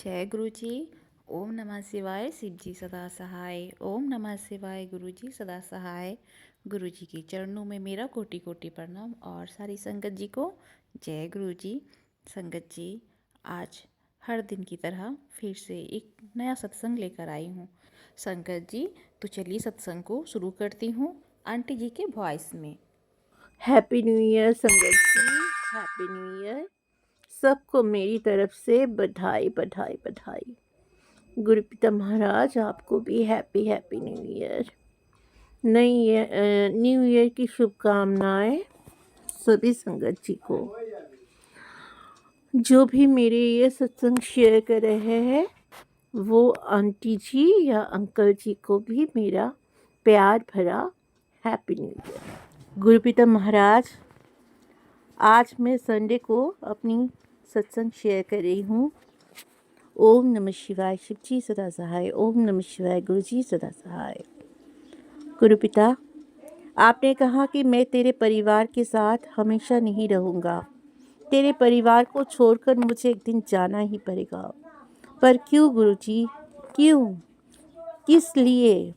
जय गुरु जी। ओम नमः शिवाय। शिव जी सदा सहाय। ओम नमः शिवाय। गुरु जी सदा सहाय। गुरु जी के चरणों में मेरा कोटि कोटि प्रणाम और सारी संगत जी को जय गुरु जी। संगत जी, आज हर दिन की तरह फिर से एक नया सत्संग लेकर आई हूँ। संगत जी, तो चलिए सत्संग को शुरू करती हूँ आंटी जी के वॉइस में। हैप्पी न्यू ईयर संगत जी, हैप्पी न्यू ईयर। सबको मेरी तरफ से बधाई बधाई बधाई। गुरुपिता महाराज आपको भी happy happy new year. New year की शुभकामनाएं सभी संगत जी को। जो भी मेरे ये सत्संग शेयर कर रहे हैं वो आंटी जी या अंकल जी को भी मेरा प्यार भरा हैप्पी न्यू ईयर। गुरुपिता महाराज, आज मैं संडे को अपनी सत्संग शेयर कर रही हूँ। ओम नमः शिवाय। शिव जी सदा सहाय। ओम नमः शिवाय। गुरु जी सदा सहाय। गुरु पिता, आपने कहा कि मैं तेरे परिवार के साथ हमेशा नहीं रहूँगा। तेरे परिवार को छोड़कर मुझे एक दिन जाना ही पड़ेगा। पर क्यों गुरु जी, क्यों, किस लिए?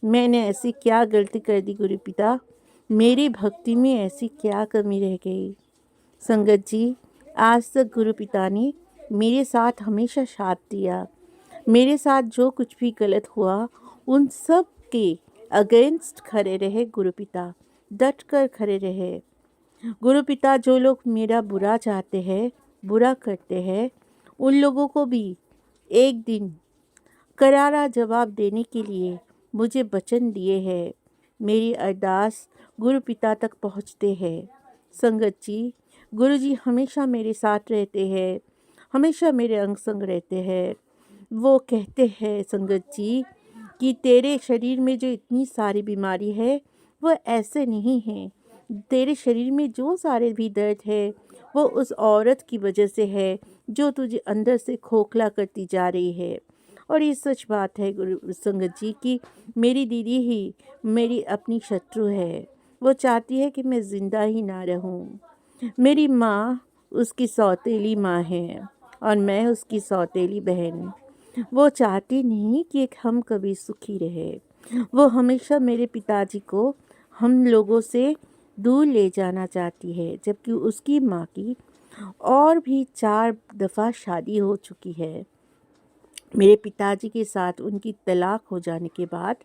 मैंने ऐसी क्या गलती कर दी गुरु पिता? मेरी भक्ति में ऐसी क्या कमी रह गई? संगत जी, आज तक गुरु पिता ने मेरे साथ हमेशा साथ दिया। मेरे साथ जो कुछ भी गलत हुआ उन सब के अगेंस्ट खड़े रहे गुरु पिता, डट कर खड़े रहे। गुरु पिता, जो लोग मेरा बुरा चाहते हैं, बुरा करते हैं, उन लोगों को भी एक दिन करारा जवाब देने के लिए मुझे वचन दिए हैं। मेरी अरदास गुरु पिता तक पहुँचते हैं। संगत जी, गुरु जी हमेशा मेरे साथ रहते हैं, हमेशा मेरे अंग संग रहते हैं। वो कहते हैं संगत जी कि तेरे शरीर में जो इतनी सारी बीमारी है वो ऐसे नहीं है। तेरे शरीर में जो सारे भी दर्द है वो उस औरत की वजह से है जो तुझे अंदर से खोखला करती जा रही है। और ये सच बात है गुरु संगत जी की मेरी दीदी ही मेरी अपनी शत्रु है। वो चाहती है कि मैं ज़िंदा ही ना रहूं। मेरी माँ उसकी सौतेली माँ है और मैं उसकी सौतेली बहन। वो चाहती नहीं कि हम कभी सुखी रहे। वो हमेशा मेरे पिताजी को हम लोगों से दूर ले जाना चाहती है, जबकि उसकी माँ की और भी 4 दफ़ा शादी हो चुकी है। मेरे पिताजी के साथ उनकी तलाक हो जाने के बाद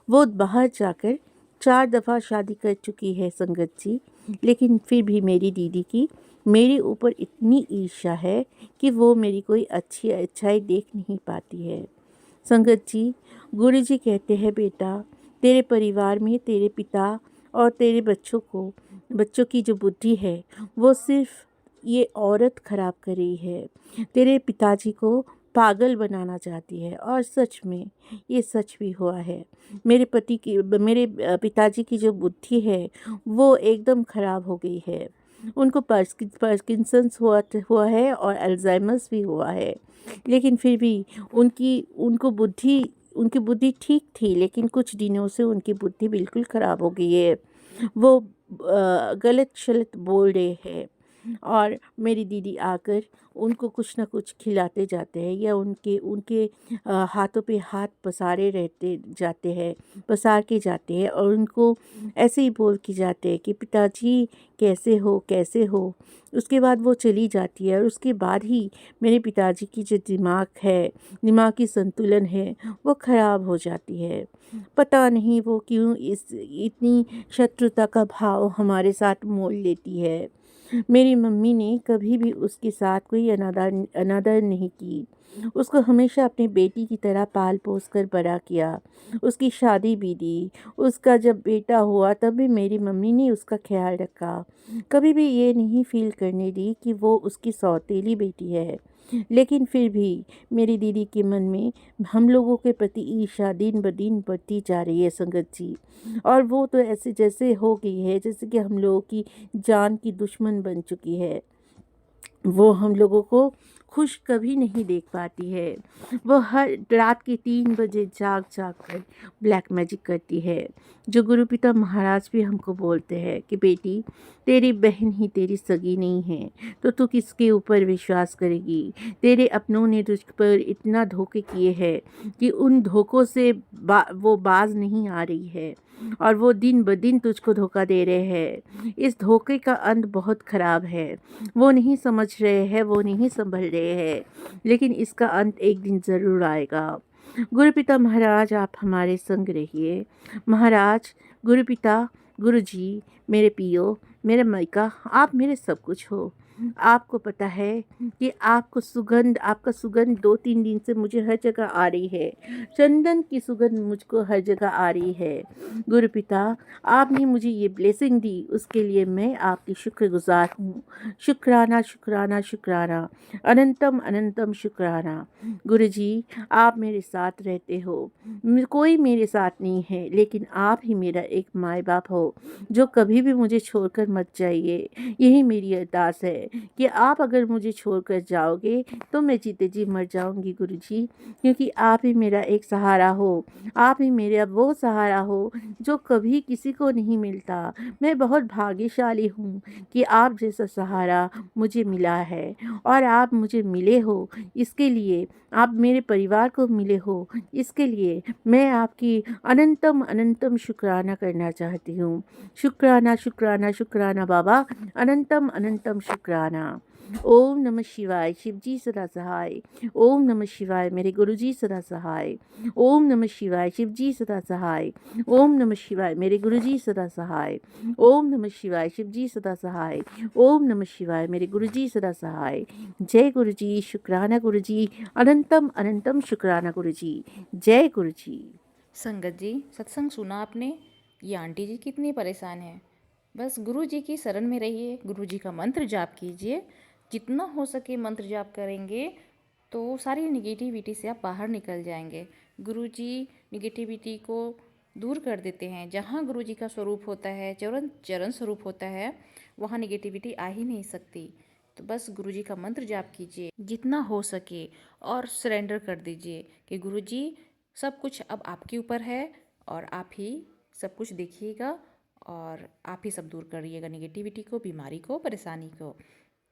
वो बाहर जाकर 4 दफ़ा शादी कर चुकी है संगत जी। लेकिन फिर भी मेरी दीदी की मेरे ऊपर इतनी ईर्ष्या है कि वो मेरी कोई अच्छी अच्छाई देख नहीं पाती है। संगत जी, गुरु जी कहते हैं बेटा, तेरे परिवार में तेरे पिता और तेरे बच्चों की जो बुद्धि है वो सिर्फ ये औरत खराब कर रही है। तेरे पिताजी को पागल बनाना चाहती है और सच में ये सच भी हुआ है। मेरे पिताजी की जो बुद्धि है वो एकदम खराब हो गई है। उनको पार्किंसंस हुआ है और अल्जाइमर्स भी हुआ है। लेकिन फिर भी उनकी बुद्धि ठीक थी, लेकिन कुछ दिनों से उनकी बुद्धि बिल्कुल ख़राब हो गई है। वो गलत शलत बोल रहे हैं और मेरी दीदी आकर उनको कुछ ना कुछ खिलाते जाते हैं या उनके उनके हाथों पे हाथ पसार के जाते हैं और उनको ऐसे ही बोल के जाते हैं कि पिताजी कैसे हो। उसके बाद वो चली जाती है और उसके बाद ही मेरे पिताजी की जो दिमाग की संतुलन है वो ख़राब हो जाती है। पता नहीं वो क्यों इतनी शत्रुता का भाव हमारे साथ मोल लेती है। मेरी मम्मी ने कभी भी उसके साथ कोई अनादर नहीं की। उसको हमेशा अपनी बेटी की तरह पाल पोस कर बड़ा किया। उसकी शादी भी दी। उसका जब बेटा हुआ तब भी मेरी मम्मी ने उसका ख्याल रखा। कभी भी ये नहीं फील करने दी कि वो उसकी सौतेली बेटी है। लेकिन फिर भी मेरी दीदी के मन में हम लोगों के प्रति ईर्ष्या दिन ब दिन बढ़ती जा रही है संगत जी। और वो तो ऐसे जैसे हो गई है जैसे कि हम लोगों की जान की दुश्मन बन चुकी है। वो हम लोगों को खुश कभी नहीं देख पाती है। वो हर रात के 3 बजे जाग जाग कर ब्लैक मैजिक करती है। जो गुरु पिता महाराज भी हमको बोलते हैं कि बेटी, तेरी बहन ही तेरी सगी नहीं है तो तू किसके ऊपर विश्वास करेगी। तेरे अपनों ने तुझ पर इतना धोखे किए हैं कि उन धोखों से वो बाज नहीं आ रही है और वो दिन ब दिन तुझको धोखा दे रहे हैं। इस धोखे का अंत बहुत ख़राब है। वो नहीं समझ रहे हैं, वो नहीं संभल रहे हैं, लेकिन इसका अंत एक दिन ज़रूर आएगा। गुरुपिता महाराज, आप हमारे संग रहिए। महाराज, गुरुपिता, गुरुजी, मेरे पियो, मेरे मायका, आप मेरे सब कुछ हो। आपको पता है कि आपका सुगंध 2-3 दिन से मुझे हर जगह आ रही है। चंदन की सुगंध मुझको हर जगह आ रही है। गुरुपिता, आपने मुझे ये ब्लेसिंग दी, उसके लिए मैं आपकी शुक्रगुजार हूँ। शुक्राना, शुक्राना, शुक्राना, अनंतम अनंतम शुक्राना। गुरुजी, आप मेरे साथ रहते हो। कोई मेरे साथ नहीं है, लेकिन आप ही मेरा एक माँ बाप हो जो कभी भी मुझे छोड़कर मत जाइए। यही मेरी अरदास है कि आप अगर मुझे छोड़कर जाओगे तो मैं जीते जी मर जाऊंगी गुरुजी, क्योंकि आप ही मेरा एक सहारा हो। आप ही मेरा वो सहारा हो जो कभी किसी को नहीं मिलता। मैं बहुत भाग्यशाली हूँ कि आप जैसा सहारा मुझे मिला है और आप मुझे मिले हो, इसके लिए आप मेरे परिवार को मिले हो, इसके लिए मैं आपकी अनंतम अनंतम शुक्राना करना चाहती हूँ। शुक्राना, शुक्राना, शुक्राना बाबा, अनंतम अनंतम शुक्राना। ओम नमः शिवाय, शिवजी सदा सहाय। ओम नमः शिवाय, मेरे गुरुजी सदा सहाय। ओम नमः शिवाय, शिवजी सदा सहाय। ओम नमः शिवाय, मेरे गुरुजी सदा सहाय। ओम नमः शिवाय, शिवजी सदा सहाय। ओम नमः शिवाय, मेरे गुरुजी सदा सहाय। जय गुरुजी, शुक्राना गुरुजी, अनंतम अनंतम शुक्राना गुरुजी। जय गुरुजी। संगत जी, सत्संग सुना आपने? ये आंटी जी कितनी परेशान है। बस गुरु जी की शरण में रहिए, गुरु जी का मंत्र जाप कीजिए। जितना हो सके मंत्र जाप करेंगे तो सारी निगेटिविटी से आप बाहर निकल जाएंगे। गुरु जी निगेटिविटी को दूर कर देते हैं। जहाँ गुरु जी का स्वरूप होता है, चरण चरण स्वरूप होता है, वहाँ निगेटिविटी आ ही नहीं सकती। तो बस गुरु जी का मंत्र जाप कीजिए जितना हो सके और सरेंडर कर दीजिए कि गुरु जी सब कुछ अब आपके ऊपर है और आप ही सब कुछ देखिएगा और आप ही सब दूर करिएगा निगेटिविटी को, बीमारी को, परेशानी को।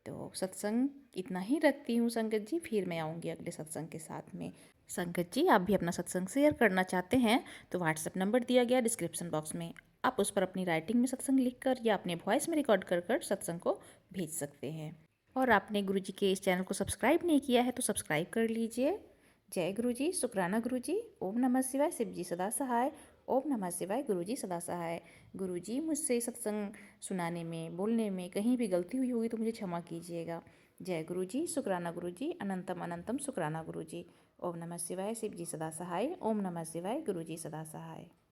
तो सत्संग इतना ही रखती हूँ संगत जी, फिर मैं आऊँगी अगले सत्संग के साथ में। संगत जी, आप भी अपना सत्संग शेयर करना चाहते हैं तो व्हाट्सएप नंबर दिया गया डिस्क्रिप्शन बॉक्स में, आप उस पर अपनी राइटिंग में सत्संग लिखकर या अपने वॉइस में रिकॉर्ड कर सत्संग को भेज सकते हैं। और आपने गुरु जी के इस चैनल को सब्सक्राइब नहीं किया है तो सब्सक्राइब कर लीजिए। जय गुरु जी, शुक्राना गुरु जी, ओम नमः शिवाय, शिव जी सदा सहाय। ओम नमः शिवाय, गुरु जी सदा सहाय। गुरु जी, मुझसे सत्संग सुनाने में, बोलने में कहीं भी गलती हुई होगी तो मुझे क्षमा कीजिएगा। जय गुरु जी, शुक्राना गुरु जी, अनंतम अनंतम शुक्राना गुरु जी। ओम नमः शिवाय, शिव जी सदा सहाय। ओम नमः शिवाय, गुरु जी सदा सहाय।